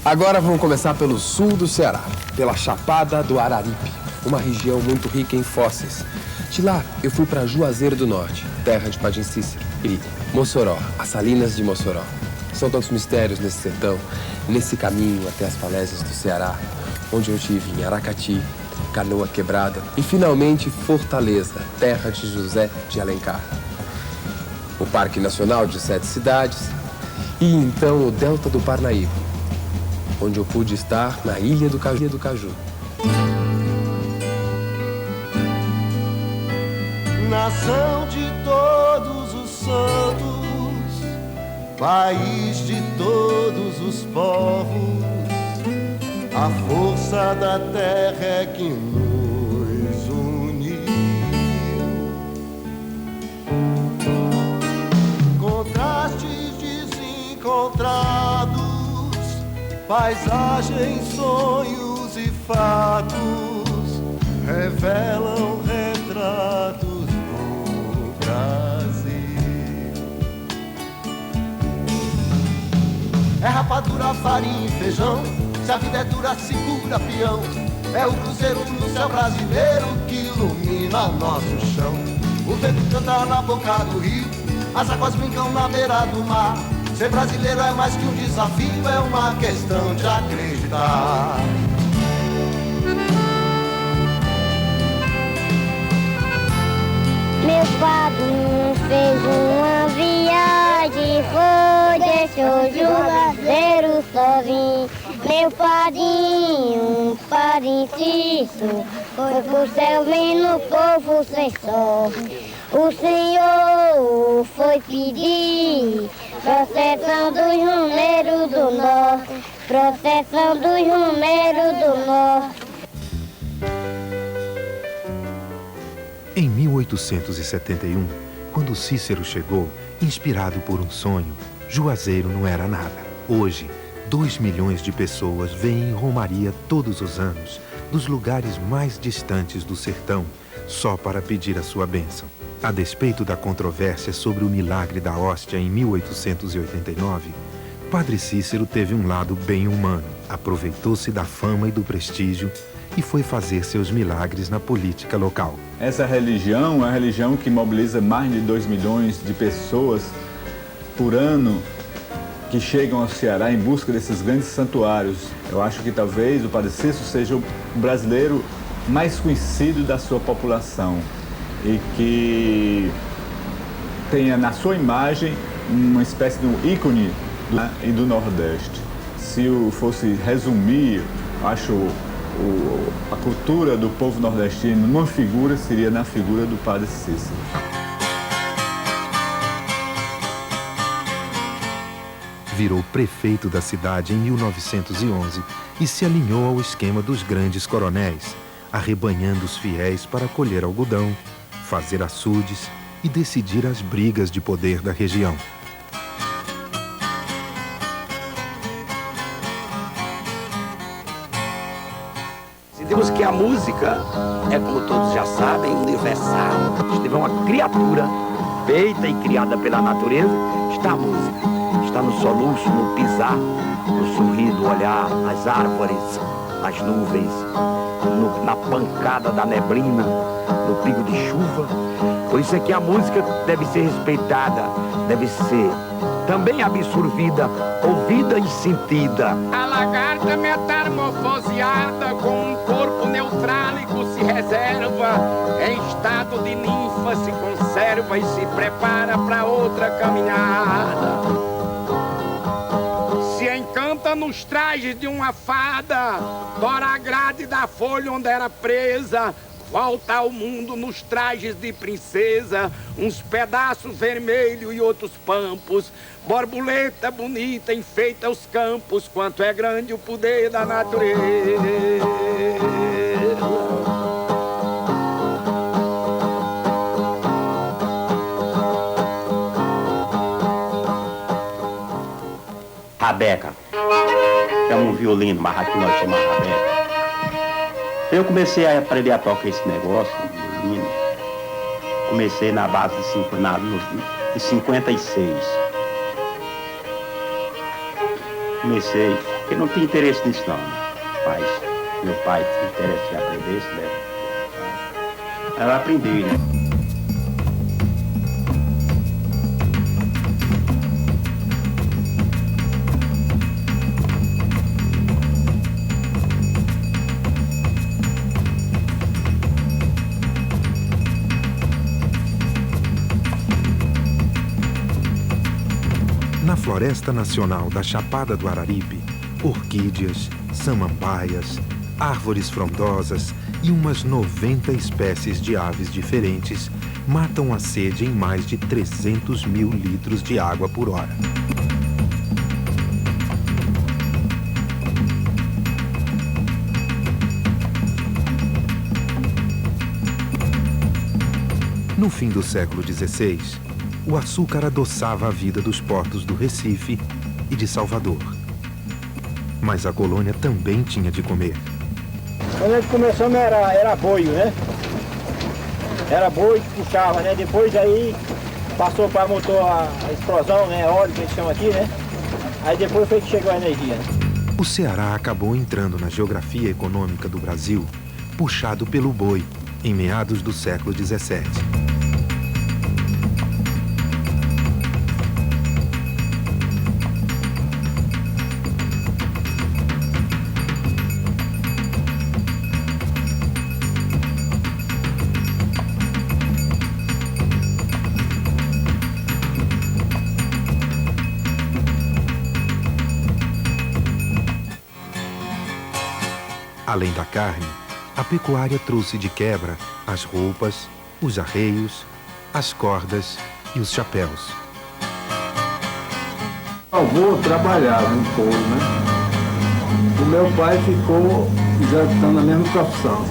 Agora vamos começar pelo sul do Ceará, pela Chapada do Araripe, uma região muito rica em fósseis. De lá, eu fui para Juazeiro do Norte, terra de Padre Cícero, e Mossoró, as Salinas de Mossoró. São tantos mistérios nesse sertão, nesse caminho até as falésias do Ceará, onde eu estive em Aracati, Canoa Quebrada e, finalmente, Fortaleza, terra de José de Alencar. O Parque Nacional de 7 cidades e, então, o Delta do Parnaíba, onde eu pude estar na Ilha do Caju. Nação de todos os santos, país de todos os povos, a força da terra é que nos uniu. Contrastes desencontrados, paisagens, sonhos e fatos revelam retratos do Brasil. É rapadura, farinha e feijão, se a vida é dura, segura peão. É o cruzeiro no céu brasileiro que ilumina o nosso chão. O vento canta na boca do rio, as águas brincam na beira do mar. Ser brasileiro é mais que um desafio, é uma questão de acreditar. Meu padrinho fez uma viagem, foi, deixou Juazeiro sozinho. Meu padrinho, Padre Cícero, foi pro céu vendo o povo sem sorte. O Senhor foi pedir processão dos Romeiros do Norte, processão dos Romeiros do Norte. Em 1871, quando Cícero chegou, inspirado por um sonho, Juazeiro não era nada. Hoje, 2 milhões de pessoas vêm em romaria todos os anos, dos lugares mais distantes do sertão, só para pedir a sua bênção. A despeito da controvérsia sobre o milagre da hóstia em 1889, Padre Cícero teve um lado bem humano. Aproveitou-se da fama e do prestígio e foi fazer seus milagres na política local. Essa religião é uma religião que mobiliza mais de 2 milhões de pessoas por ano que chegam ao Ceará em busca desses grandes santuários. Eu acho que talvez o Padre Cícero seja o brasileiro mais conhecido da sua população e que tenha na sua imagem uma espécie de um ícone do Nordeste. Se eu fosse resumir, acho a cultura do povo nordestino numa figura, seria na figura do Padre Cícero. Virou prefeito da cidade em 1911 e se alinhou ao esquema dos grandes coronéis, arrebanhando os fiéis para colher algodão, fazer açudes e decidir as brigas de poder da região. Dizemos que a música é, como todos já sabem, universal. Se tiver uma criatura feita e criada pela natureza, está a música. Está no soluço, no pisar, no sorrir do olhar, nas árvores, nas nuvens, na pancada da neblina, no pingo de chuva. Por isso é que a música deve ser respeitada, deve ser também absorvida, ouvida e sentida. A lagarta metamorfoseada com um corpo neutrálico se reserva, em estado de ninfa se conserva e se prepara para outra caminhada. Se encanta nos trajes de uma fada, dora a grade da folha onde era presa, volta ao mundo nos trajes de princesa, uns pedaços vermelhos e outros pampos, borboleta bonita enfeita os campos, quanto é grande o poder da natureza. Rabeca. É um violino, mas aqui nós chamamos rabeca. Eu comecei a aprender a tocar esse negócio, violino. Comecei na base de 56. Comecei Porque não tinha interesse nisso não, né? Mas meu pai tinha interesse em aprender isso, né? Aí eu aprendi, né? Na Floresta Nacional da Chapada do Araripe, orquídeas, samambaias, árvores frondosas e umas 90 espécies de aves diferentes matam a sede em mais de 300 mil litros de água por hora. No fim do século XVI, o açúcar adoçava a vida dos portos do Recife e de Salvador. Mas a colônia também tinha de comer. Quando a gente começou era boio, né? Era boi que puxava, né? Depois aí passou para motor a explosão, né? Óleo que a gente chama aqui, né? Aí depois foi que chegou a energia. O Ceará acabou entrando na geografia econômica do Brasil, puxado pelo boi, em meados do século XVII. Além da carne, a pecuária trouxe de quebra as roupas, os arreios, as cordas e os chapéus. O avô trabalhava no couro, né? O meu pai ficou executando a mesma profissão.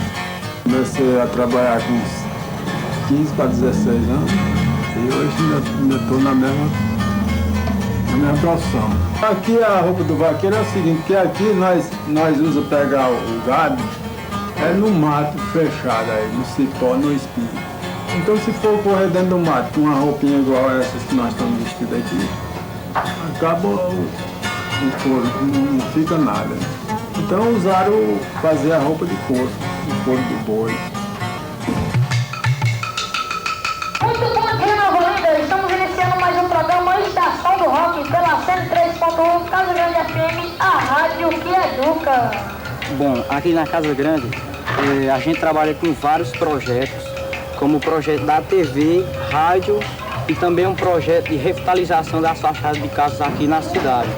Comecei a trabalhar com uns 15 para 16 anos e hoje ainda estou na mesma profissão. Aqui a roupa do vaqueiro é o seguinte, que aqui nós usa pegar o gado no mato fechado aí, no cipó, no espinho. Então se for correr dentro do mato com uma roupinha igual a essas que nós estamos vestidos aqui, acaba o couro, não fica nada. Então usaram fazer a roupa de couro, o couro do boi. Muito bom dia, Nova Olinda. Estamos iniciando mais um programa Estação do Rock pela 103.1 Casa Grande FM, a rádio que educa. Bom, aqui na Casa Grande a gente trabalha com vários projetos, como o projeto da TV, rádio e também um projeto de revitalização das fachadas de casas aqui na cidade.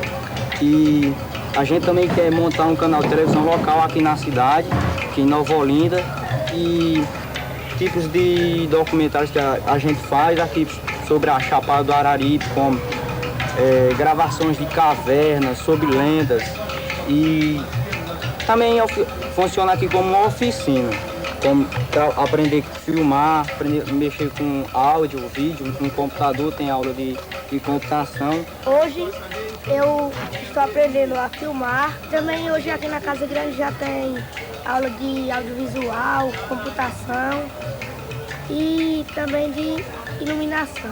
E a gente também quer montar um canal de televisão local aqui na cidade, aqui em Nova Olinda, e tipos de documentários que a gente faz aqui sobre a Chapada do Araripe, como gravações de cavernas, sobre lendas, e também funciona aqui como uma oficina, como aprender a filmar, aprender a mexer com áudio, vídeo, com computador, tem aula de computação. Hoje eu estou aprendendo a filmar. Também hoje aqui na Casa Grande já tem aula de audiovisual, computação e também de iluminação.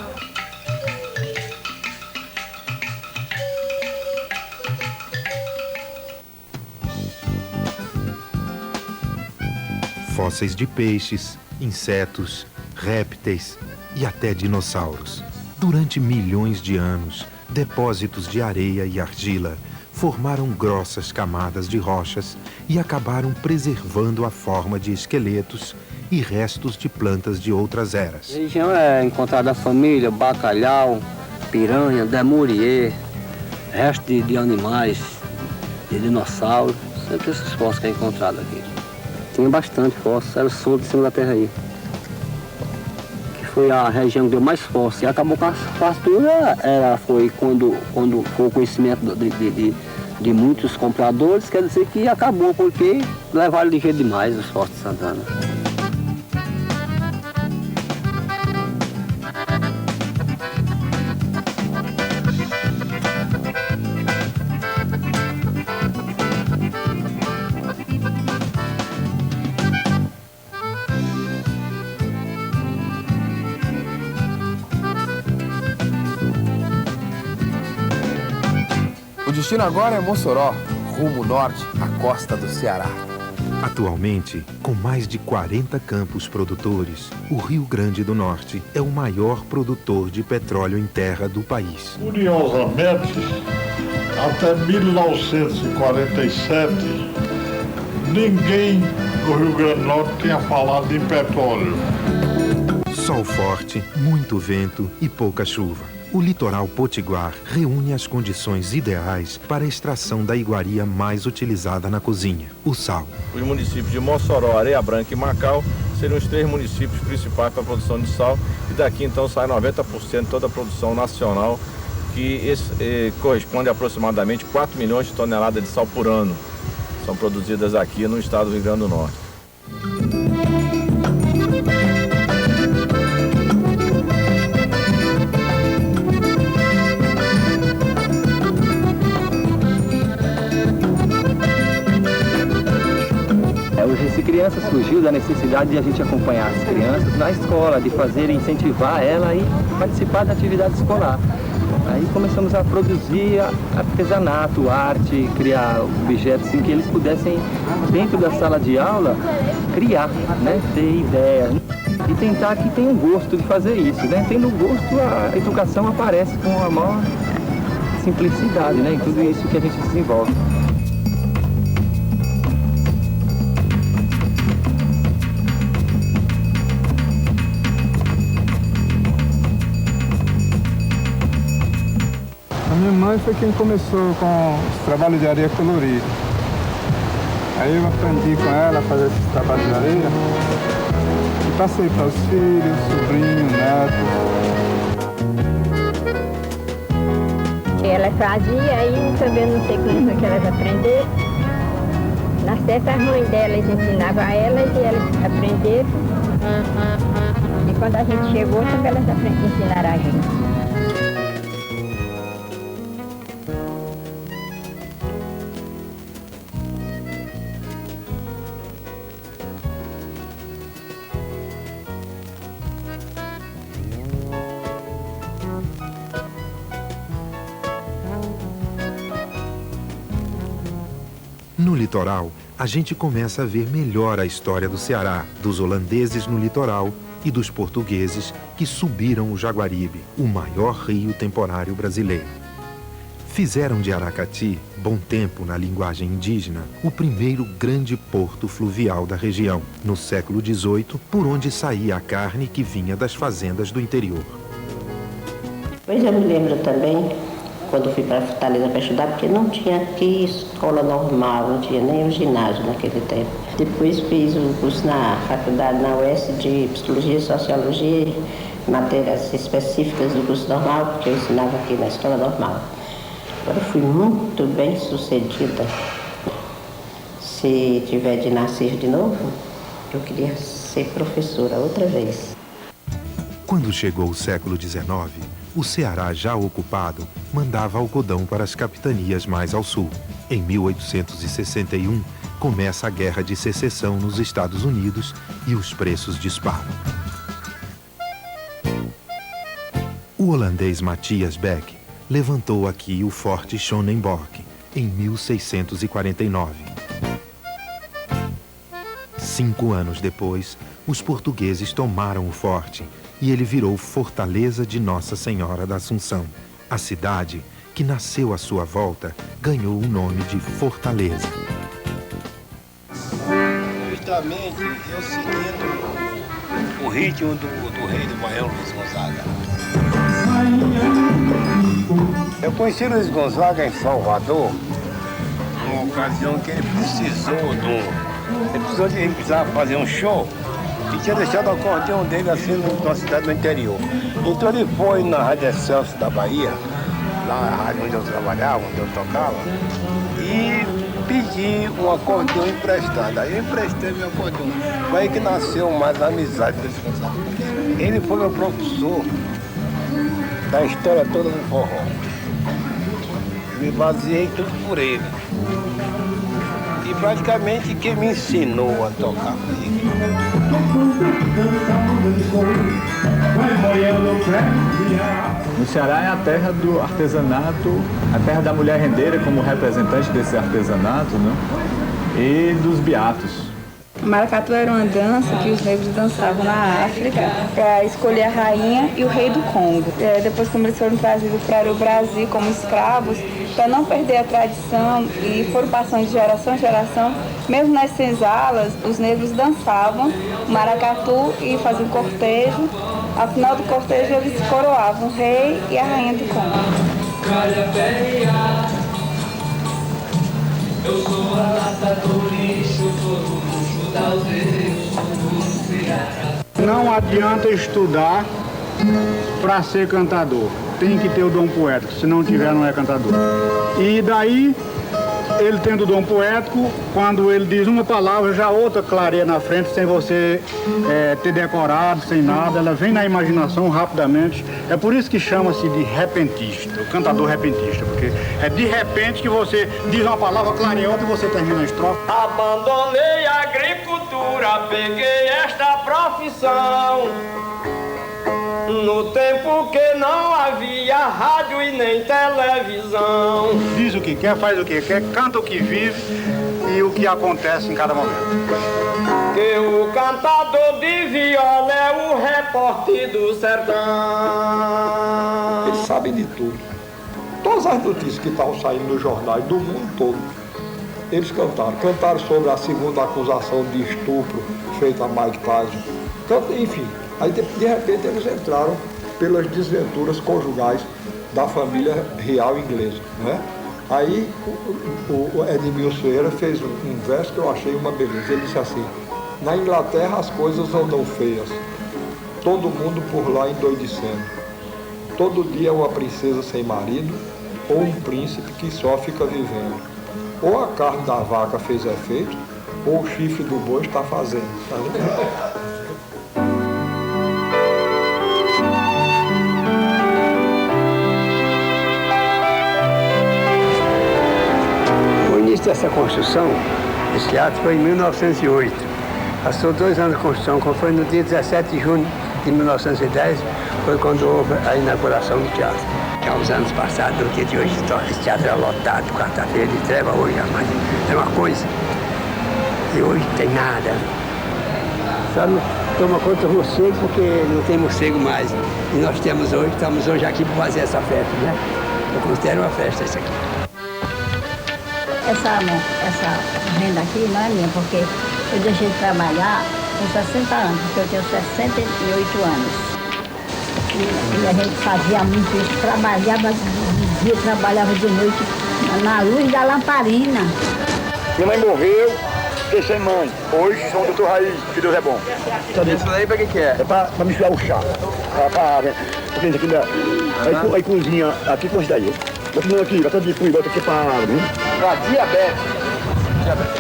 Fósseis de peixes, insetos, répteis e até dinossauros. Durante milhões de anos, depósitos de areia e argila formaram grossas camadas de rochas e acabaram preservando a forma de esqueletos e restos de plantas de outras eras. A região é encontrada família, bacalhau, piranha, demurier, restos de animais, de dinossauros, sempre esses fósseis que é encontrado aqui. Tinha bastante fósseis, era solto em cima da terra aí. Que foi a região que deu mais fósseis. E acabou com as farturas, foi quando foi o conhecimento de muitos compradores, quer dizer que acabou, porque levaram ligeiro demais os fósseis de Santana. O destino agora é Mossoró, rumo norte, à costa do Ceará. Atualmente, com mais de 40 campos produtores, o Rio Grande do Norte é o maior produtor de petróleo em terra do país. Curiosamente, até 1947, ninguém do Rio Grande do Norte tinha falado em petróleo. Sol forte, muito vento e pouca chuva. O litoral potiguar reúne as condições ideais para a extração da iguaria mais utilizada na cozinha, o sal. Os municípios de Mossoró, Areia Branca e Macau seriam os 3 municípios principais para a produção de sal, e daqui então sai 90% de toda a produção nacional, que corresponde a aproximadamente 4 milhões de toneladas de sal por ano. São produzidas aqui no estado do Rio Grande do Norte. O Recife Criança surgiu da necessidade de a gente acompanhar as crianças na escola, de fazer, incentivar ela a participar da atividade escolar. Aí começamos a produzir artesanato, arte, criar objetos em que eles pudessem, dentro da sala de aula, criar, né? Ter ideia e tentar que tenham gosto de fazer isso, né? Tendo gosto, a educação aparece com a maior simplicidade, né? Em tudo isso que a gente desenvolve. Minha mãe foi quem começou com os trabalhos de areia colorida. Aí eu aprendi com ela a fazer esses trabalhos de areia e passei para os filhos, sobrinhos, netos. Ela fazia, aí também não sei como foi que elas aprenderam. Na certa, as mães delas ensinavam a elas e elas aprenderam. E quando a gente chegou, também elas ensinaram a gente. No litoral, a gente começa a ver melhor a história do Ceará, dos holandeses no litoral e dos portugueses que subiram o Jaguaribe, o maior rio temporário brasileiro. Fizeram de Aracati, bom tempo na linguagem indígena, o primeiro grande porto fluvial da região, no século XVIII, por onde saía a carne que vinha das fazendas do interior. Pois eu me lembro também, quando fui para Fortaleza para estudar, porque não tinha aqui escola normal, não tinha nem o ginásio naquele tempo. Depois fiz o curso na faculdade, na UES, de Psicologia e Sociologia, matérias específicas do curso normal, porque eu ensinava aqui na escola normal. Agora fui muito bem sucedida. Se tiver de nascer de novo, eu queria ser professora outra vez. Quando chegou o século XIX, o Ceará, já ocupado, mandava algodão para as capitanias mais ao sul. Em 1861, começa a Guerra de Secessão nos Estados Unidos e os preços disparam. O holandês Matthias Beck levantou aqui o Forte Schonenborg, em 1649. 5 anos depois, os portugueses tomaram o forte e ele virou Fortaleza de Nossa Senhora da Assunção. A cidade, que nasceu à sua volta, ganhou o nome de Fortaleza. Justamente eu seguindo o ritmo do rei do Baião, Luiz Gonzaga. Eu conheci Luiz Gonzaga em Salvador, numa ocasião que ele precisava fazer um show e tinha deixado o acordeão dele assim numa cidade do interior. Então ele foi na Rádio Excelsior da Bahia, lá na rádio onde eu trabalhava, onde eu tocava, e pedi um acordeão emprestado. Aí eu emprestei meu acordeão. Foi aí que nasceu mais a amizade com esse Gonzaga. Ele foi meu professor da história toda do forró. Eu me baseei tudo por ele. E praticamente quem me ensinou a tocar comigo. O Ceará é a terra do artesanato, a terra da mulher rendeira como representante desse artesanato, né? E dos beatos. O maracatu era uma dança que os negros dançavam na África para escolher a rainha e o rei do Congo. Depois, como eles foram trazidos para o Brasil como escravos, para não perder a tradição e foram passando de geração em geração, mesmo nas senzalas, os negros dançavam o maracatu e faziam cortejo. Ao final do cortejo, eles coroavam o rei e a rainha do Congo. Eu sou a lata do lixo, sou do luxo da aldeia, sou do Ceará. Não adianta estudar para ser cantador. Tem que ter o dom poético, se não tiver não é cantador. E daí, ele tendo o dom poético, quando ele diz uma palavra, já outra clareia na frente, sem você ter decorado, sem nada, ela vem na imaginação rapidamente. É por isso que chama-se de repentista, o cantador repentista, porque é de repente que você diz uma palavra, clareia outra e você termina a estrofe. Abandonei a agricultura, peguei esta profissão. No tempo que não havia rádio e nem televisão. Diz o que quer, faz o que quer, canta o que vive e o que acontece em cada momento. Que o cantador de viola é o repórter do sertão. Eles sabem de tudo. Todas as notícias que estavam saindo nos jornais do mundo todo, eles cantaram. Cantaram sobre a segunda acusação de estupro feita a Mike Tyson. Enfim. Aí, de repente, eles entraram pelas desventuras conjugais da família real inglesa, né? Aí, o Edmilson Ferreira fez um verso que eu achei uma beleza. Ele disse assim: na Inglaterra as coisas andam feias, todo mundo por lá endoidecendo. Todo dia uma princesa sem marido, ou um príncipe que só fica vivendo. Ou a carne da vaca fez efeito, ou o chifre do boi está fazendo. Tá? Essa construção, esse teatro foi em 1908. Passou 2 anos de construção, quando foi no dia 17 de junho de 1910, foi quando houve a inauguração do teatro. Há uns anos passados, no dia de hoje, esse teatro era lotado, quarta-feira de treva, hoje jamais. É uma coisa. E hoje não tem nada. Só não toma conta do morcego, porque não tem morcego mais. E nós estamos hoje aqui para fazer essa festa, né? Eu considero uma festa isso aqui. Essa renda aqui não é minha, porque eu deixei de trabalhar com 60 anos, porque eu tenho 68 anos. E a gente fazia muito isso, trabalhava de dia, trabalhava de noite, na luz da lamparina. Minha mãe morreu, fiquei sem mãe. Hoje sou o doutor Raiz, que Deus é bom. Isso daí pra que é? É pra misturar o chá. Aí cozinha aqui com isso daí. Bota aqui, bota de fui, bota aqui pra água, né? Pra diabetes.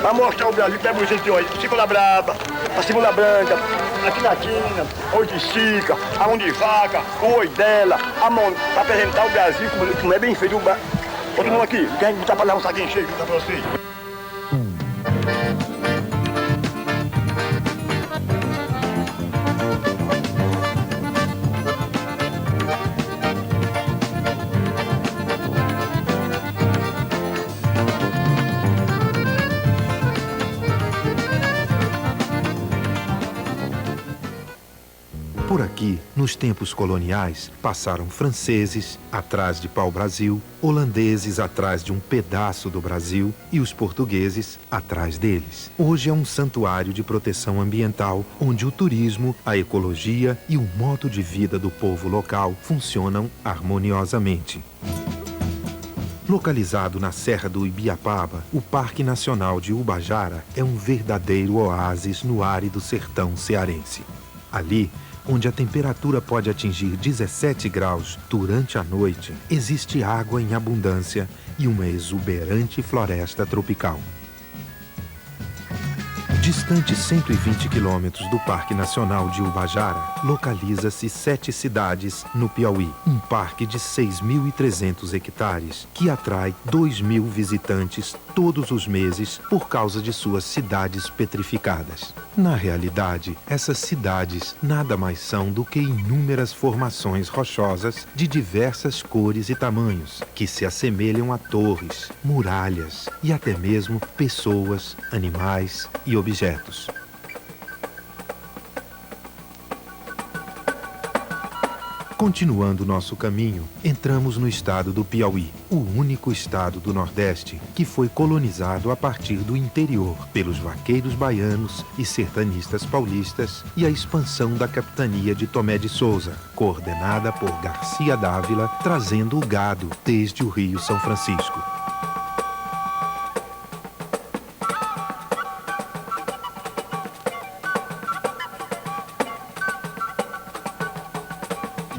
Pra mostrar o Brasil, pega o jeito, olha, cebola braba, a cebola branca, aqui na quina, oi de cica, a mão de vaca, o oi dela, a mão, pra apresentar o Brasil, como é bem feito. Bota a mão aqui, quer botar pra lá um saquinho cheio, botar pra vocês. Por aqui, nos tempos coloniais, passaram franceses atrás de pau-brasil, holandeses atrás de um pedaço do Brasil e os portugueses atrás deles. Hoje é um santuário de proteção ambiental, onde o turismo, a ecologia e o modo de vida do povo local funcionam harmoniosamente. Localizado na Serra do Ibiapaba, o Parque Nacional de Ubajara é um verdadeiro oásis no árido sertão cearense. Ali, onde a temperatura pode atingir 17 graus durante a noite, existe água em abundância e uma exuberante floresta tropical. Distante 120 quilômetros do Parque Nacional de Ubajara, localiza-se 7 cidades no Piauí. Um parque de 6.300 hectares que atrai 2.000 visitantes todos os meses por causa de suas cidades petrificadas. Na realidade, essas cidades nada mais são do que inúmeras formações rochosas de diversas cores e tamanhos, que se assemelham a torres, muralhas e até mesmo pessoas, animais e objetos. Continuando nosso caminho, entramos no estado do Piauí, o único estado do Nordeste que foi colonizado a partir do interior pelos vaqueiros baianos e sertanistas paulistas e a expansão da capitania de Tomé de Souza, coordenada por Garcia Dávila, trazendo o gado desde o Rio São Francisco.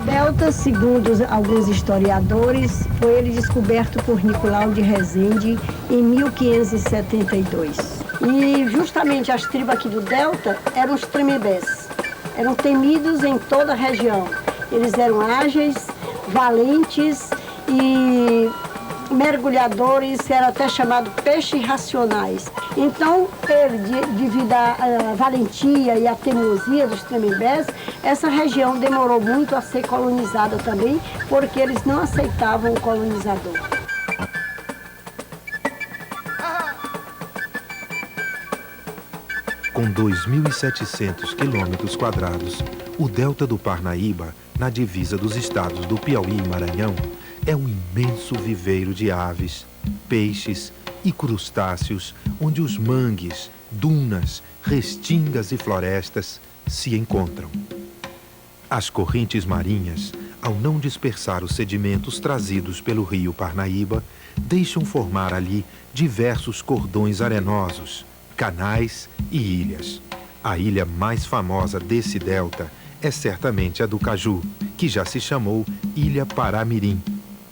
Delta, segundo alguns historiadores, foi ele descoberto por Nicolau de Rezende em 1572. E justamente as tribos aqui do Delta eram os Tremembés. Eram temidos em toda a região. Eles eram ágeis, valentes e mergulhadores, eram até chamados peixes racionais. Então, ele, devido à valentia e à teimosia dos Tremembés, essa região demorou muito a ser colonizada também, porque eles não aceitavam o colonizador. Com 2.700 quilômetros quadrados, o delta do Parnaíba, na divisa dos estados do Piauí e Maranhão, é um imenso viveiro de aves, peixes e crustáceos, onde os mangues, dunas, restingas e florestas se encontram. As correntes marinhas, ao não dispersar os sedimentos trazidos pelo rio Parnaíba, deixam formar ali diversos cordões arenosos, canais e ilhas. A ilha mais famosa desse delta é certamente a do Caju, que já se chamou Ilha Paramirim,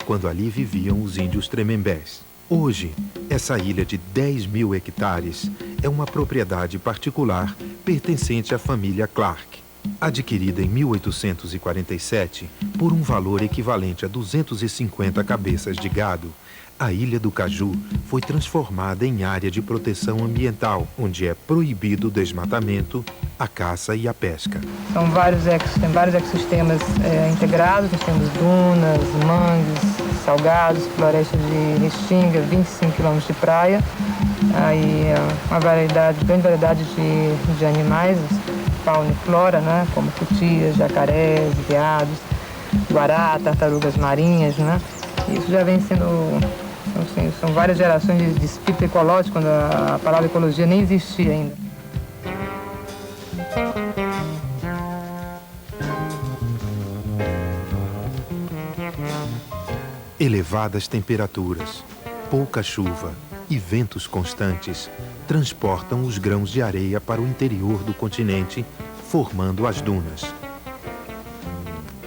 quando ali viviam os índios Tremembés. Hoje, essa ilha de 10.000 hectares é uma propriedade particular pertencente à família Clark. Adquirida em 1847 por um valor equivalente a 250 cabeças de gado, a Ilha do Caju foi transformada em área de proteção ambiental, onde é proibido o desmatamento, a caça e a pesca. São vários ecossistemas integrados, nós temos dunas, mangues, salgados, floresta de restinga, 25 quilômetros de praia, aí uma grande variedade de animais, fauna e flora, né, como cutias, jacarés, veados, guará, tartarugas marinhas, né. Isso já vem sendo, assim, são várias gerações de espírito ecológico, quando a palavra ecologia nem existia ainda. Elevadas temperaturas, pouca chuva e ventos constantes transportam os grãos de areia para o interior do continente, formando as dunas.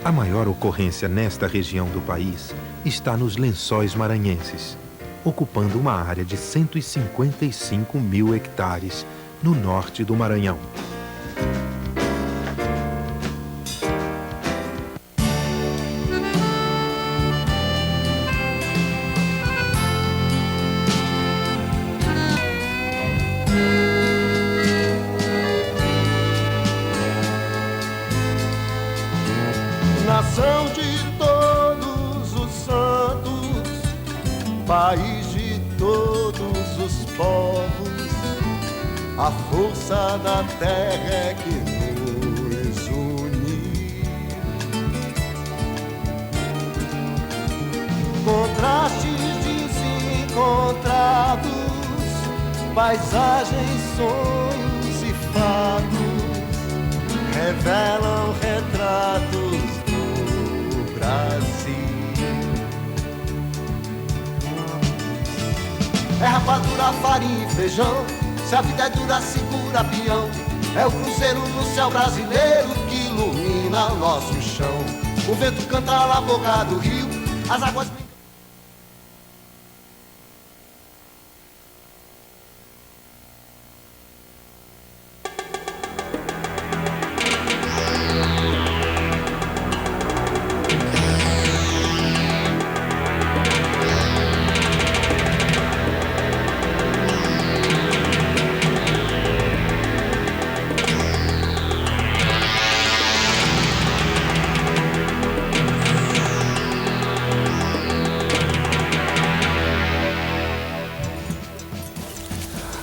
A maior ocorrência nesta região do país está nos Lençóis Maranhenses, ocupando uma área de 155.000 hectares no norte do Maranhão. Nação de todos os santos, país de todos os povos, a força da terra é que nos une. Contrastes desencontrados, paisagens, sonhos e fatos revelam retratos Brasil. É rapadura, farinha e feijão, se a vida é dura, segura peão. É o cruzeiro no céu brasileiro que ilumina o nosso chão. O vento canta na boca do rio, as águas...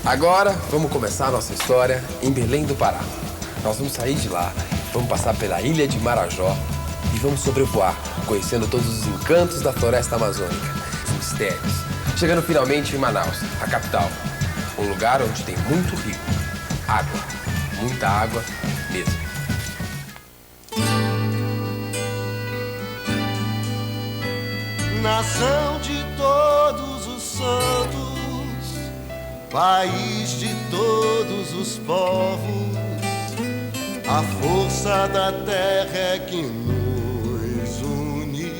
Agora, vamos começar a nossa história em Belém do Pará. Nós vamos sair de lá, vamos passar pela ilha de Marajó e vamos sobrevoar, conhecendo todos os encantos da floresta amazônica, os mistérios, chegando finalmente em Manaus, a capital. Um lugar onde tem muito rio, água, muita água mesmo. Nação de todos os santos, país de todos os povos, a força da terra é que nos uniu.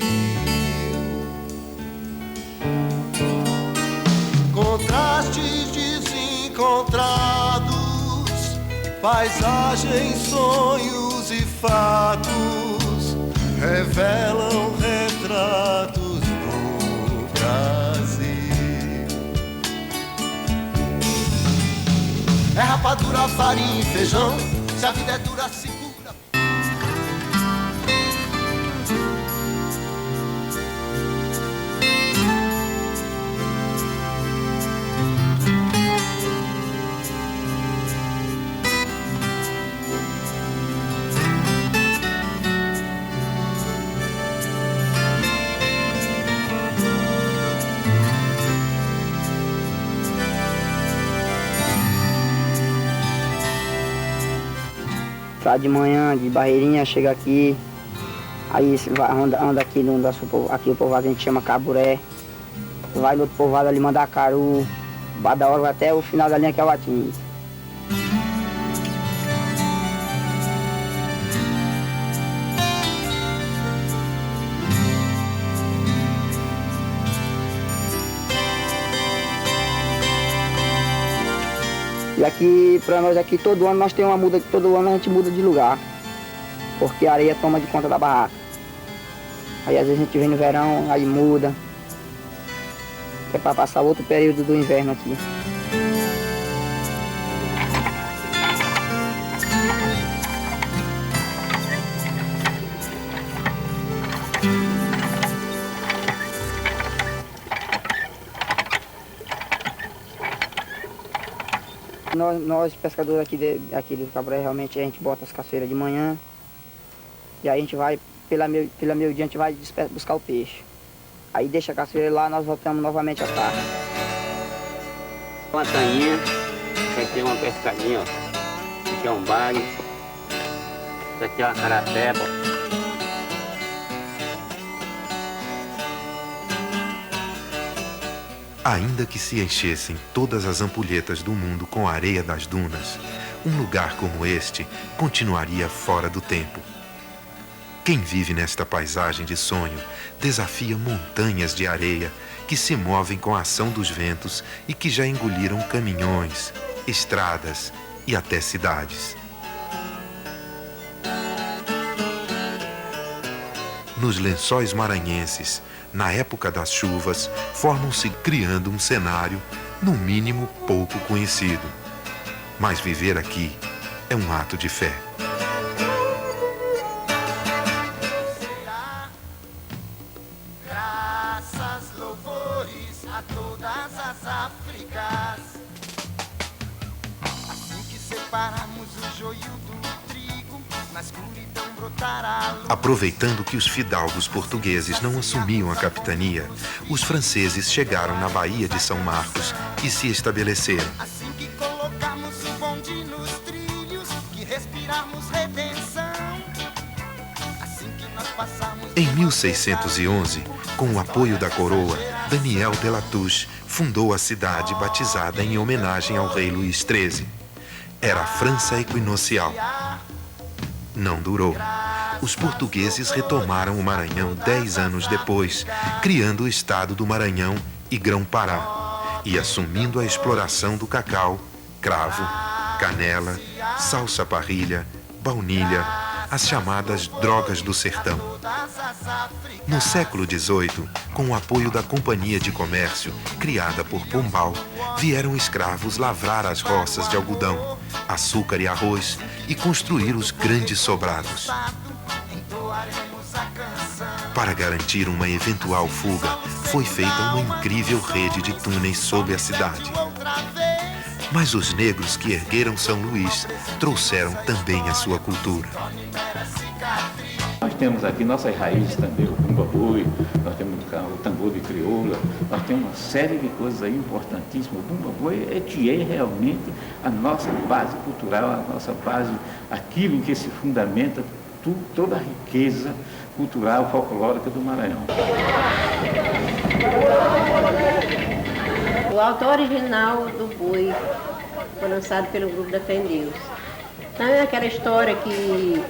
Contrastes desencontrados, paisagens, sonhos e fatos revelam retratos do Brasil. É rapadura, farinha e feijão, se a vida é dura, segura. Sai de manhã, de Barreirinha, chega aqui, aí anda aqui no nosso povo, aqui o povoado a gente chama Caburé, vai no outro povoado ali, Mandacaru, Badaoro, vai até o final da linha que é o Atins. E aqui, pra nós aqui, todo ano nós temos uma muda, todo ano a gente muda de lugar. Porque a areia toma de conta da barraca. Aí às vezes a gente vem no verão, aí muda. Que é pra passar outro período do inverno aqui. Nós pescadores aqui do Caburé, realmente a gente bota as caçoeiras de manhã. E aí a gente vai, pela meio-dia, a gente vai buscar o peixe. Aí deixa a caçoeira lá, nós voltamos novamente à tarde. Uma tainha, isso aqui é uma pescadinha, ó. Isso aqui é um bague. Isso aqui é uma carapeba. Ainda que se enchessem todas as ampulhetas do mundo com a areia das dunas, um lugar como este continuaria fora do tempo. Quem vive nesta paisagem de sonho desafia montanhas de areia que se movem com a ação dos ventos e que já engoliram caminhões, estradas e até cidades. Nos lençóis maranhenses, na época das chuvas, formam-se criando um cenário, no mínimo, pouco conhecido. Mas viver aqui é um ato de fé. Graças, louvores a todas as Áfricas. Assim que separamos o joio do trigo, na escuridão brotará a luz. Aproveitando que os fidalgos portugueses não assumiam a capitania, os franceses chegaram na Baía de São Marcos e se estabeleceram. Assim que colocamos o bonde nos trilhos, que respiramos redenção. Assim que nós passamos. Em 1611, com o apoio da coroa, Daniel de Latouche fundou a cidade batizada em homenagem ao rei Luís XIII. Era a França Equinocial. Não durou. Os portugueses retomaram o Maranhão 10 anos depois, criando o estado do Maranhão e Grão-Pará, e assumindo a exploração do cacau, cravo, canela, salsa-parrilha, baunilha, as chamadas drogas do sertão. No século XVIII, com o apoio da Companhia de Comércio, criada por Pombal, vieram escravos lavrar as roças de algodão, açúcar e arroz e construir os grandes sobrados. Para garantir uma eventual fuga, foi feita uma incrível rede de túneis sob a cidade. Mas os negros que ergueram São Luís trouxeram também a sua cultura. Nós temos aqui nossas raízes também, o bumba-boi, nós temos o tambor de crioula, nós temos uma série de coisas aí importantíssimas. O bumba-boi é realmente a nossa base cultural, a nossa base, aquilo em que se fundamenta toda a riqueza cultural folclórica do Maranhão. O autor original do boi foi lançado pelo grupo da Fé em Deus. Então é aquela história que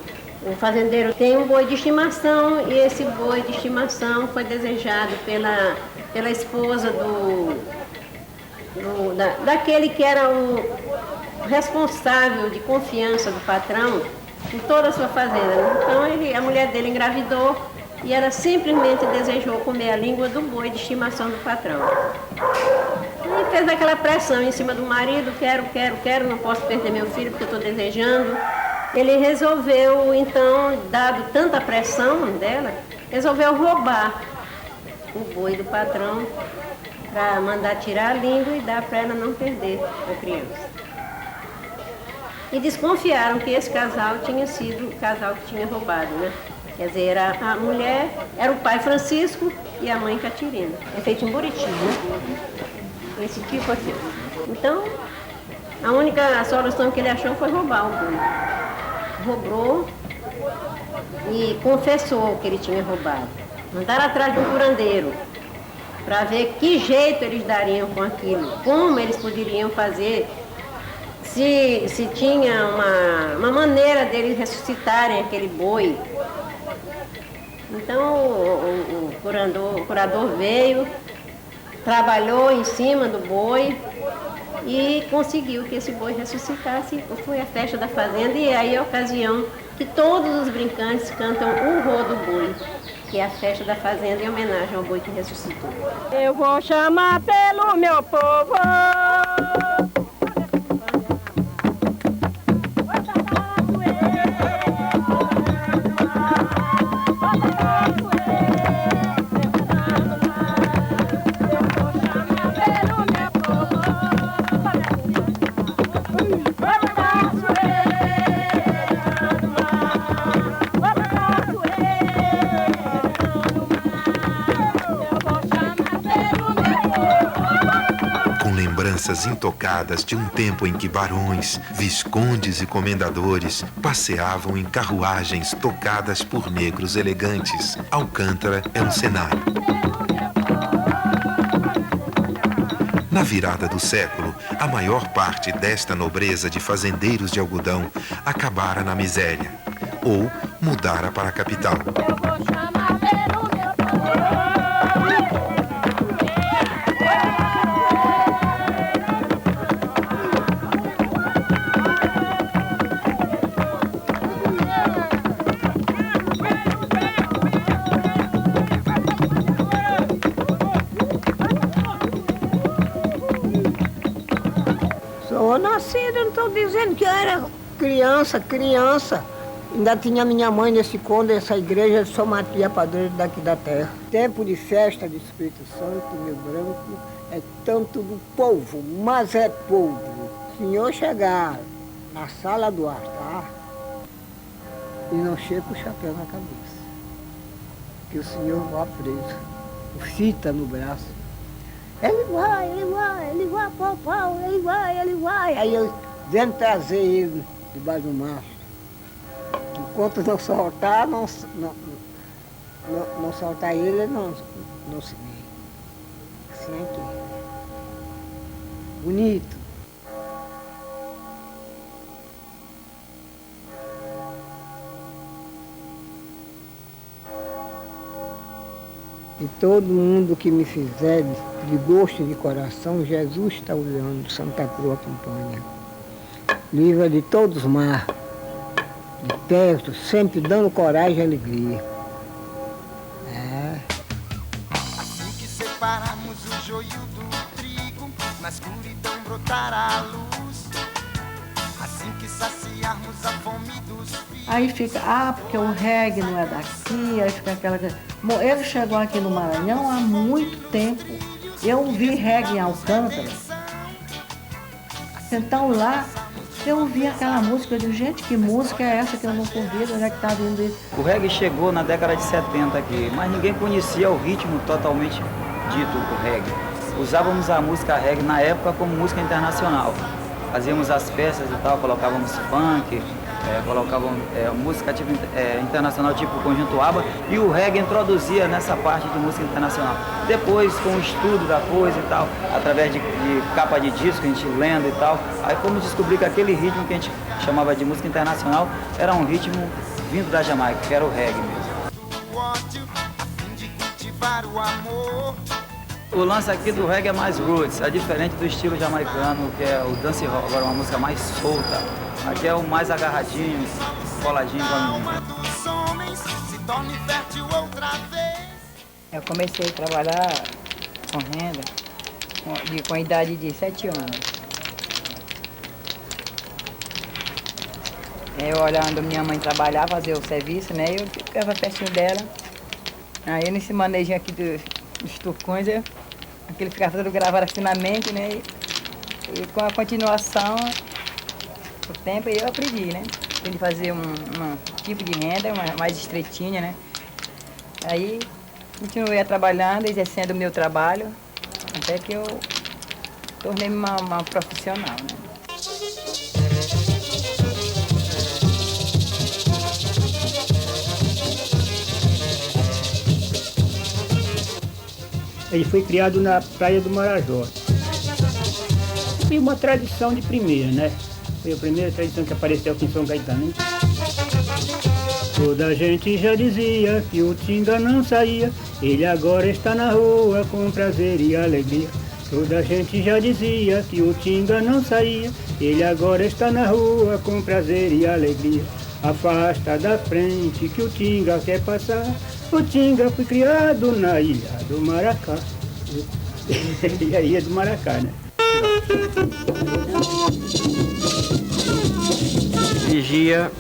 o fazendeiro tem um boi de estimação e esse boi de estimação foi desejado pela esposa daquele que era o responsável de confiança do patrão em toda a sua fazenda. Então a mulher dele engravidou e ela simplesmente desejou comer a língua do boi de estimação do patrão. E fez aquela pressão em cima do marido, quero, não posso perder meu filho porque eu estou desejando. Ele resolveu, então, dado tanta pressão dela, resolveu roubar o boi do patrão para mandar tirar a língua e dar para ela não perder a criança. E desconfiaram que esse casal tinha sido o casal que tinha roubado, né? Quer dizer, a mulher era o pai Francisco e a mãe Catirina. É feito em Buriti, né? Esse tipo aqui. Então, a única solução que ele achou foi roubar o boi. Roubou e confessou que ele tinha roubado. Mandaram atrás de um curandeiro para ver que jeito eles dariam com aquilo, como eles poderiam fazer, se tinha uma maneira deles ressuscitarem aquele boi. Então o curador veio, trabalhou em cima do boi e conseguiu que esse boi ressuscitasse. Foi a festa da fazenda e aí é a ocasião que todos os brincantes cantam o Rô do Boi, que é a festa da fazenda em homenagem ao boi que ressuscitou. Eu vou chamar pelo meu povo. Intocadas de um tempo em que barões, viscondes e comendadores passeavam em carruagens tocadas por negros elegantes. Alcântara é um cenário. Na virada do século, a maior parte desta nobreza de fazendeiros de algodão acabara na miséria ou mudara para a capital. Sou nascida, não estou dizendo que eu era criança. Ainda tinha minha mãe nesse cômodo, essa igreja de São Matia, padroeiro daqui da terra. Tempo de festa de Espírito Santo, meu branco, é tanto do povo, mas é povo. O senhor chegar na sala do altar e não chega com o chapéu na cabeça, que o senhor vá preso, com fita no braço. Ele vai, pau, ele vai. Aí eu vendo trazer ele debaixo do mastro. Enquanto não soltar, não soltar ele não se vê. Assim aqui. Bonito. E todo mundo que me fizer de gosto e de coração, Jesus está olhando, Santa Cruz acompanha. Livra de todos os mar, de perto, sempre dando coragem e alegria. Assim que separarmos o joio do trigo, na escuridão brotar a luz. Assim que saciarmos a fome dos filhos. Aí fica, porque o reggae não é daqui, aí fica aquela coisa. Bom, ele chegou aqui no Maranhão há muito tempo. Eu vi reggae em Alcântara Então lá eu ouvi aquela música, eu digo, gente, que música é essa que eu não convido, onde é que está vindo isso? O reggae chegou na década de 70 aqui, mas ninguém conhecia o ritmo totalmente dito do reggae. Usávamos a música reggae na época como música internacional. Fazíamos as peças e tal, colocávamos funk, colocávamos música tipo, internacional tipo Conjunto ABBA, e o reggae introduzia nessa parte de música internacional. Depois, com o estudo da coisa e tal, através de capa de disco, a gente lendo e tal, aí fomos descobrir que aquele ritmo que a gente chamava de música internacional era um ritmo vindo da Jamaica, que era o reggae mesmo. O lance aqui do reggae é mais roots, é diferente do estilo jamaicano, que é o dancehall, agora uma música mais solta. Aqui é o mais agarradinho, coladinho com a menina. Eu comecei a trabalhar com renda com a idade de 7 anos. Eu olhando minha mãe trabalhar, fazer o serviço, né? Eu ficava pertinho dela. Aí nesse manejinho aqui dos turcões, aquele ficava todo gravado assim na mente, né? E com a continuação, o tempo eu aprendi, né? Aprendi a fazer um tipo de renda, mais estreitinha, né? Aí continuei trabalhando, exercendo o meu trabalho, até que eu tornei-me uma profissional, né? Ele foi criado na praia do Marajó. Foi uma tradição de primeira, né? Foi a primeira tradição que apareceu aqui em São Caetano, hein? Toda a gente já dizia que o Tinga não saía, ele agora está na rua com prazer e alegria. Toda a gente já dizia que o Tinga não saía, ele agora está na rua com prazer e alegria. Afasta da frente que o Tinga quer passar. O Tinga foi criado na ilha do Maracá. E a ilha do Maracá, né? Vigia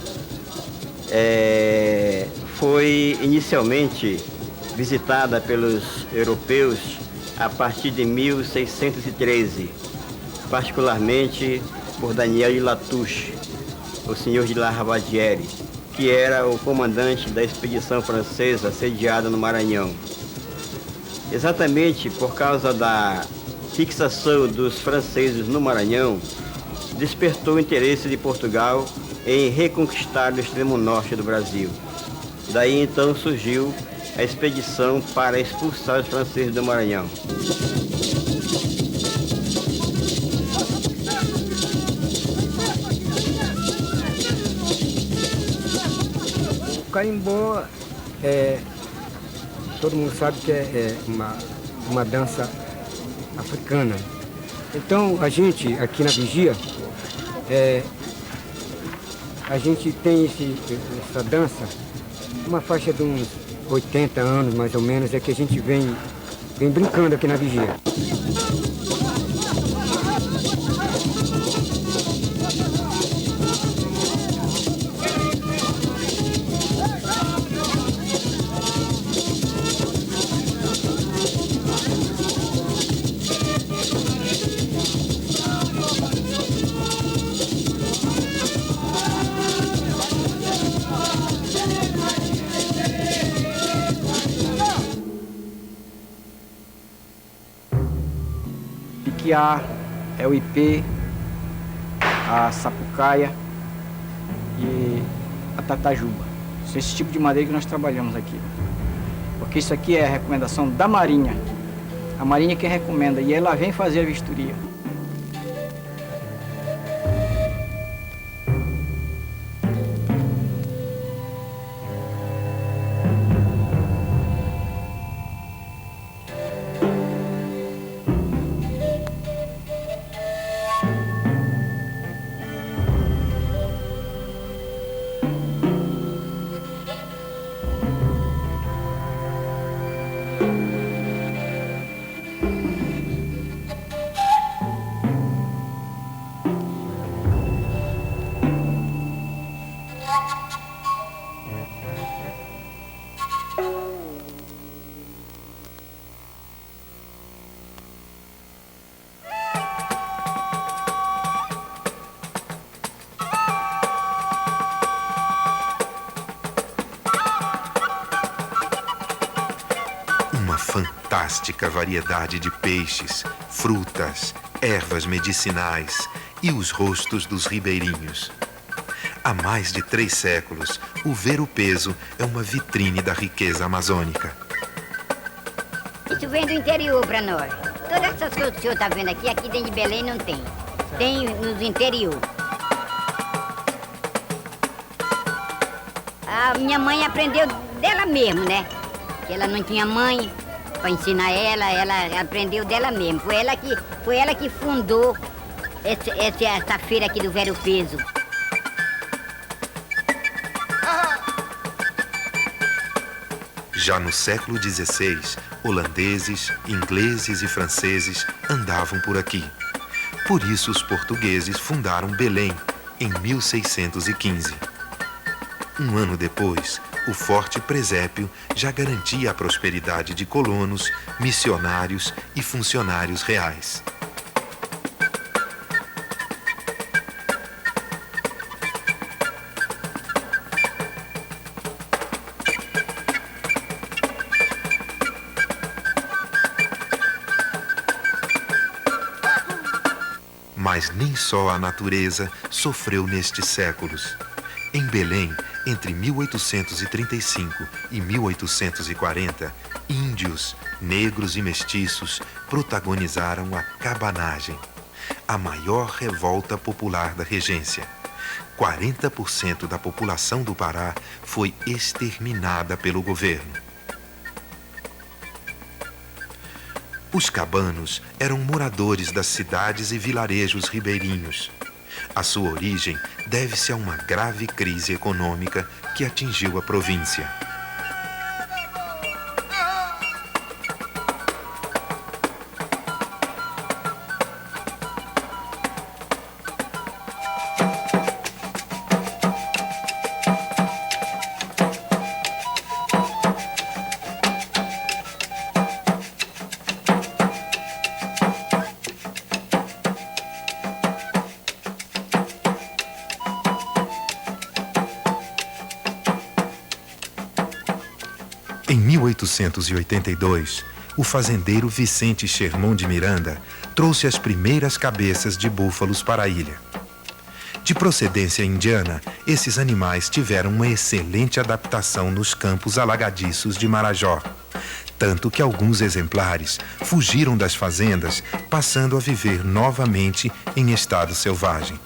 foi inicialmente visitada pelos europeus a partir de 1613, particularmente por Daniel de Latouche, o senhor de La Ravadière, que era o comandante da expedição francesa sediada no Maranhão. Exatamente por causa da fixação dos franceses no Maranhão, despertou o interesse de Portugal em reconquistar o extremo norte do Brasil. Daí então surgiu a expedição para expulsar os franceses do Maranhão. O carimbó, todo mundo sabe que é uma dança africana. Então a gente aqui na Vigia, a gente tem essa dança, uma faixa de uns 80 anos mais ou menos, é que a gente vem brincando aqui na Vigia. É o ipê, a sapucaia e a tatajuba. Esse tipo de madeira que nós trabalhamos aqui. Porque isso aqui é a recomendação da Marinha. A Marinha que recomenda e ela vem fazer a vistoria. fantástica variedade de peixes, frutas, ervas medicinais e os rostos dos ribeirinhos. Há mais de 3 séculos, o ver-o-peso é uma vitrine da riqueza amazônica. Isso vem do interior para nós. Todas essas coisas que o senhor está vendo aqui dentro de Belém não tem. Tem nos interior. A minha mãe aprendeu dela mesmo, né? Ela não tinha mãe para ensinar ela aprendeu dela mesmo. Foi ela que fundou essa feira aqui do ver-o-peso. Já no século XVI, holandeses, ingleses e franceses andavam por aqui. Por isso, os portugueses fundaram Belém em 1615. Um ano depois, o forte presépio já garantia a prosperidade de colonos, missionários e funcionários reais. Mas nem só a natureza sofreu nestes séculos. Em Belém, entre 1835 e 1840, índios, negros e mestiços protagonizaram a cabanagem, a maior revolta popular da regência. 40% da população do Pará foi exterminada pelo governo. Os cabanos eram moradores das cidades e vilarejos ribeirinhos. A sua origem deve-se a uma grave crise econômica que atingiu a província. Em 1882, o fazendeiro Vicente Sherman de Miranda trouxe as primeiras cabeças de búfalos para a ilha. De procedência indiana, esses animais tiveram uma excelente adaptação nos campos alagadiços de Marajó, tanto que alguns exemplares fugiram das fazendas, passando a viver novamente em estado selvagem.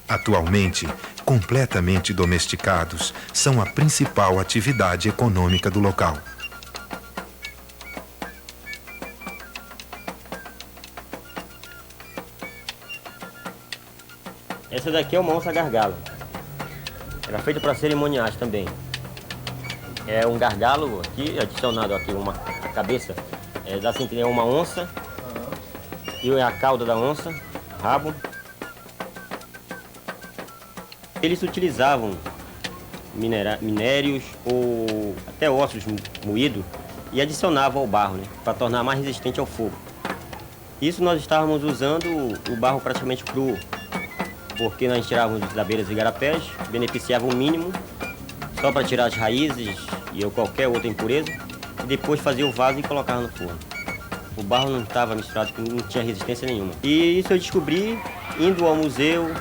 Atualmente, completamente domesticados, são a principal atividade econômica do local. Essa daqui é uma onça gargalo. Ela é feita para cerimoniais também. É um gargalo aqui, adicionado aqui a cabeça da cintura, é uma onça, e a cauda da onça, rabo. Eles utilizavam minérios ou até ossos moídos e adicionavam ao barro, né, para tornar mais resistente ao fogo. Isso nós estávamos usando o barro praticamente cru, porque nós tirávamos das abelhas e igarapés, beneficiava o mínimo, só para tirar as raízes e qualquer outra impureza, e depois fazia o vaso e colocava no forno. O barro não estava misturado, não tinha resistência nenhuma. E isso eu descobri indo ao museu,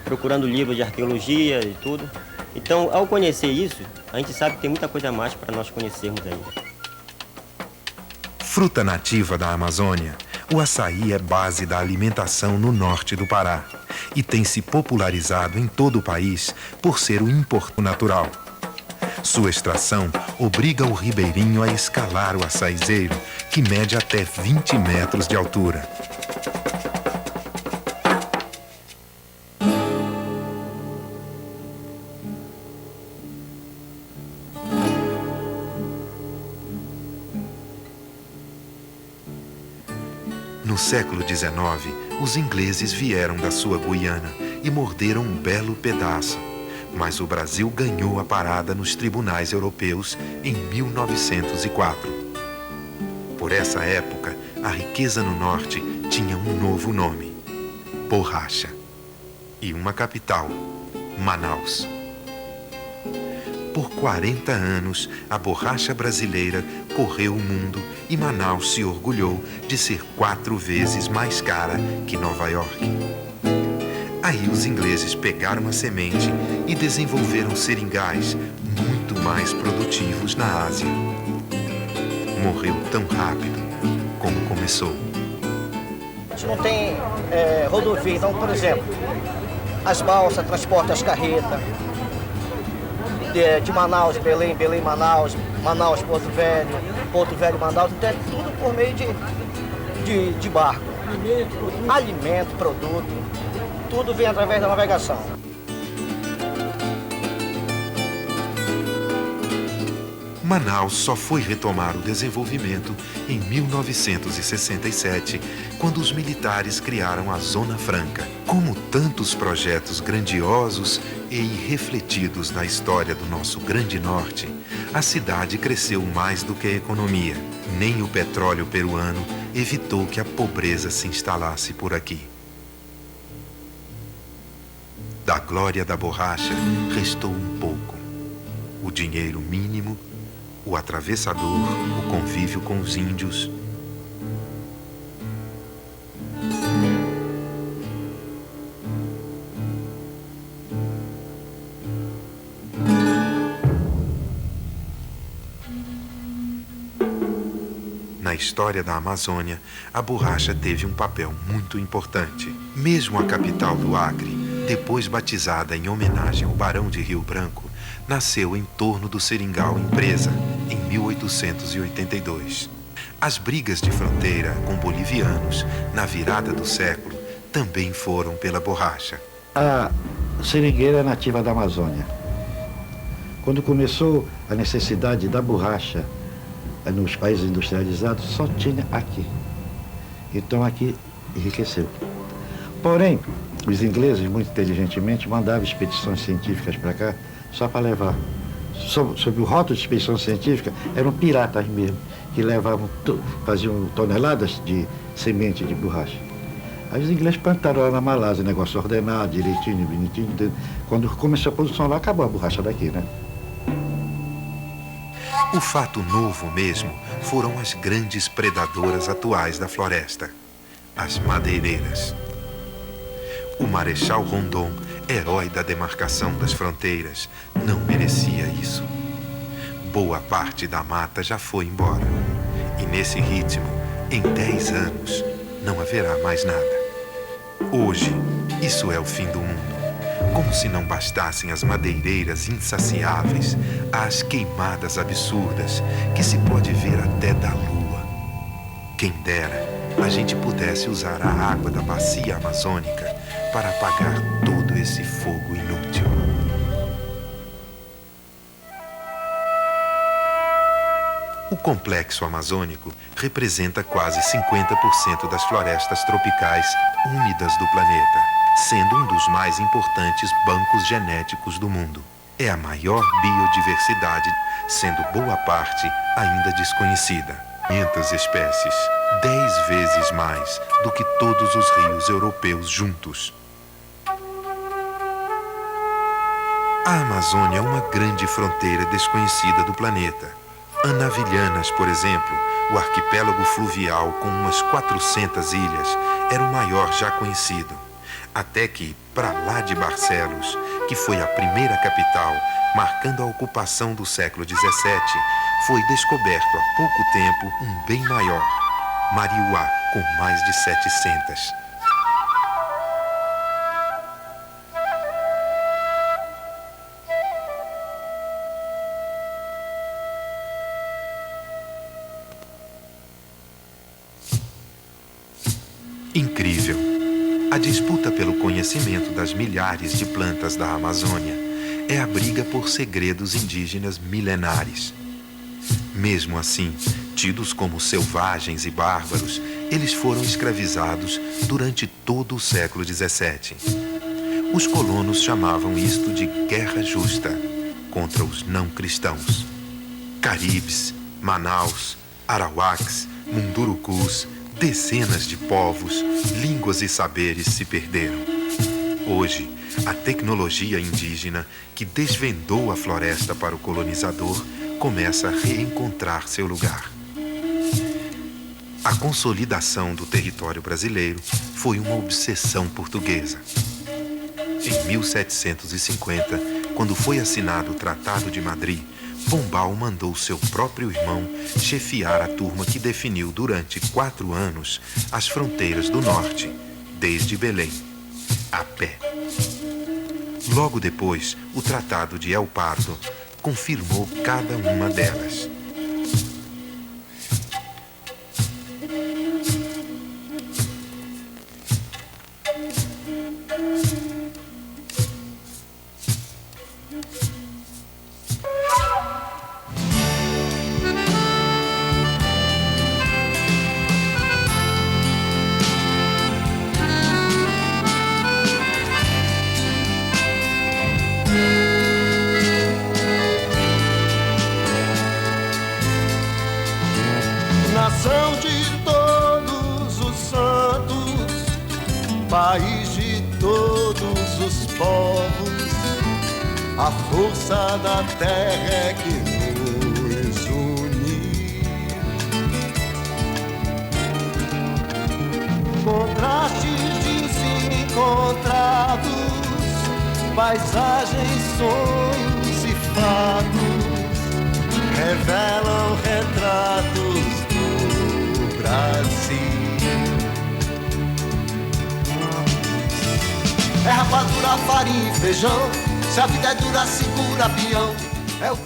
procurando livros de arqueologia e tudo. Então, ao conhecer isso, a gente sabe que tem muita coisa a mais para nós conhecermos ainda. Fruta nativa da Amazônia, o açaí é base da alimentação no norte do Pará e tem se popularizado em todo o país por ser um importo natural. Sua extração obriga o ribeirinho a escalar o açaizeiro, que mede até 20 metros de altura. No século XIX, os ingleses vieram da sua Guiana e morderam um belo pedaço, mas o Brasil ganhou a parada nos tribunais europeus em 1904. Por essa época, a riqueza no norte tinha um novo nome: borracha, e uma capital, Manaus. Por 40 anos, a borracha brasileira correu o mundo e Manaus se orgulhou de ser 4 vezes mais cara que Nova York. Aí os ingleses pegaram a semente e desenvolveram seringais muito mais produtivos na Ásia. Morreu tão rápido como começou. A gente não tem rodovia, então, por exemplo, as balsas transportam as carretas de Manaus, Belém, Belém, Manaus, Manaus, Porto Velho, Manaus, então é tudo por meio de barco. Alimento, produto, tudo vem através da navegação. Manaus só foi retomar o desenvolvimento em 1967, quando os militares criaram a Zona Franca. Como tantos projetos grandiosos e irrefletidos na história do nosso Grande Norte, a cidade cresceu mais do que a economia. Nem o petróleo peruano evitou que a pobreza se instalasse por aqui. Da glória da borracha restou um pouco: o dinheiro mínimo, o atravessador, o convívio com os índios. Na história da Amazônia, a borracha teve um papel muito importante. Mesmo a capital do Acre, depois batizada em homenagem ao Barão de Rio Branco, nasceu em torno do Seringal Empresa, em 1882. As brigas de fronteira com bolivianos, na virada do século, também foram pela borracha. A seringueira é nativa da Amazônia. Quando começou a necessidade da borracha nos países industrializados, só tinha aqui. Então aqui enriqueceu. Porém, os ingleses, muito inteligentemente, mandavam expedições científicas para cá só para levar. Sob o rótulo de expedição científica, eram piratas mesmo, que levavam, faziam toneladas de semente de borracha. Aí os ingleses plantaram lá na Malásia, negócio ordenado, direitinho, bonitinho. Quando começou a produção lá, acabou a borracha daqui, né? O fato novo mesmo foram as grandes predadoras atuais da floresta, as madeireiras. O Marechal Rondon, herói da demarcação das fronteiras, não merecia isso. Boa parte da mata já foi embora. E nesse ritmo, em 10 anos, não haverá mais nada. Hoje, isso é o fim do mundo. Como se não bastassem as madeireiras insaciáveis, as queimadas absurdas, que se pode ver até da lua. Quem dera a gente pudesse usar a água da bacia amazônica para apagar todo esse fogo inútil. O complexo amazônico representa quase 50% das florestas tropicais úmidas do planeta, sendo um dos mais importantes bancos genéticos do mundo. É a maior biodiversidade, sendo boa parte ainda desconhecida. 500 espécies, 10 vezes mais do que todos os rios europeus juntos. A Amazônia é uma grande fronteira desconhecida do planeta. Anavilhanas, por exemplo, o arquipélago fluvial com umas 400 ilhas, era o maior já conhecido. Até que, para lá de Barcelos, que foi a primeira capital, marcando a ocupação do século XVII, foi descoberto há pouco tempo um bem maior, Mariuá, com mais de 700. Incrível! A disputa pelo conhecimento das milhares de plantas da Amazônia é a briga por segredos indígenas milenares. Mesmo assim, tidos como selvagens e bárbaros, eles foram escravizados durante todo o século XVII. Os colonos chamavam isto de guerra justa contra os não cristãos. Caribes, Manaus, Arawaks, Mundurucus, dezenas de povos, línguas e saberes se perderam. Hoje, a tecnologia indígena que desvendou a floresta para o colonizador começa a reencontrar seu lugar. A consolidação do território brasileiro foi uma obsessão portuguesa. Em 1750, quando foi assinado o Tratado de Madrid, Pombal mandou seu próprio irmão chefiar a turma que definiu durante 4 anos as fronteiras do norte, desde Belém, a pé. Logo depois, o Tratado de El Pardo confirmou cada uma delas. Nação de todos os santos, país de todos os povos, a força da terra é que nos une. Contrastes desencontrados, paisagens, sonhos e fatos revelam retratos do Brasil. É rapadura, farinha e feijão. Se a vida é dura, segura peão. É o